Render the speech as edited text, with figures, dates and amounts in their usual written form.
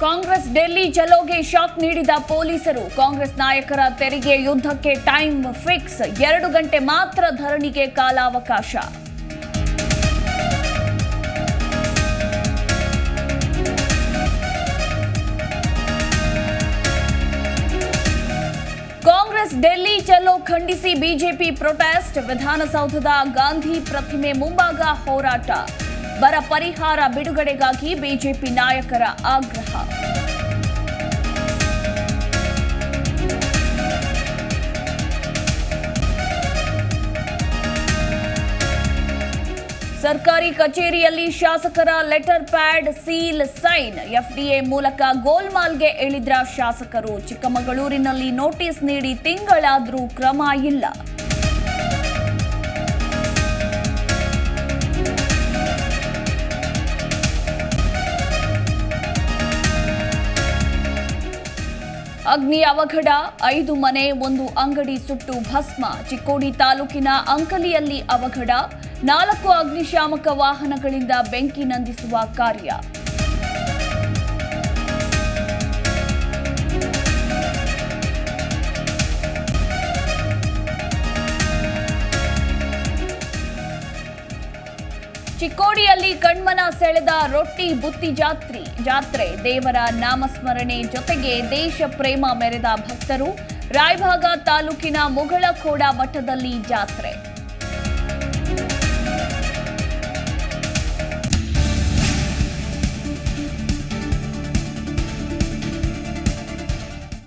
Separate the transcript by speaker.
Speaker 1: Congress Delhi ಚಲೋಗೆ shock ನೀಡಿದ ಪೊಲೀಸರು. ಕಾಂಗ್ರೆಸ್ ನಾಯಕರ ತೆರಿಗೆ ಯುದ್ಧಕ್ಕೆ ಟೈಮ್ ಫಿಕ್ಸ್, 2 ಗಂಟೆ ಮಾತ್ರ ಧರಣಿಗೆ ಕಾಲಾವಕಾಶ. ಕಾಂಗ್ರೆಸ್ ಡೆಲ್ಲಿ ಚಲೋ ಖಂಡಿಸಿ ಬಿಜೆಪಿ ಪ್ರೊಟೆಸ್ಟ್. ವಿಧಾನಸೌಧದ ಗಾಂಧಿ ಪ್ರತಿಮೆ ಮುಂಭಾಗ ಹೋರಾಟ. ಬರ ಪರಿಹಾರ ಬಿಡುಗಡೆಗಾಗಿ ಬಿಜೆಪಿ ನಾಯಕರ ಆಗ್ರಹ. ಸರ್ಕಾರಿ ಕಚೇರಿಯಲ್ಲಿ ಶಾಸಕರ letter pad seal sign. FDA ಮೂಲಕ ಗೋಲ್ಮಾಲ್ಗೆ ಇಳಿದ್ರ ಶಾಸಕರು. ಚಿಕ್ಕಮಗಳೂರಿನಲ್ಲಿ ನೋಟಿಸ್ ನೀಡಿ ತಿಂಗಳಾದರೂ ಕ್ರಮ ಇಲ್ಲ. ಅಗ್ನಿ ಅವಘಡ, 5 ಮನೆ, 1 ಅಂಗಡಿ ಸುಟ್ಟು ಭಸ್ಮ. ಚಿಕ್ಕೋಡಿ ತಾಲೂಕಿನ ಅಂಕಲಿಯಲ್ಲಿ ಅವಘಡ. 4 ಅಗ್ನಿಶಾಮಕ ವಾಹನಗಳಿಂದ ಬೆಂಕಿ ನಂದಿಸುವ ಕಾರ್ಯ. ಚಿಕ್ಕೋಡಿಯಲ್ಲಿ ಕಣ್ಮನ ಸೆಳೆದ ರೊಟ್ಟಿ ಬುತ್ತಿ ಜಾತ್ರೆ. ದೇವರ ನಾಮಸ್ಮರಣೆ ಜೊತೆಗೆ ದೇಶ ಪ್ರೇಮ ಮೆರೆದ ಭಕ್ತರು. ರಾಯಭಾಗ ತಾಲೂಕಿನ ಮುಗಳಖೋಡ ಮಠದಲ್ಲಿ ಜಾತ್ರೆ.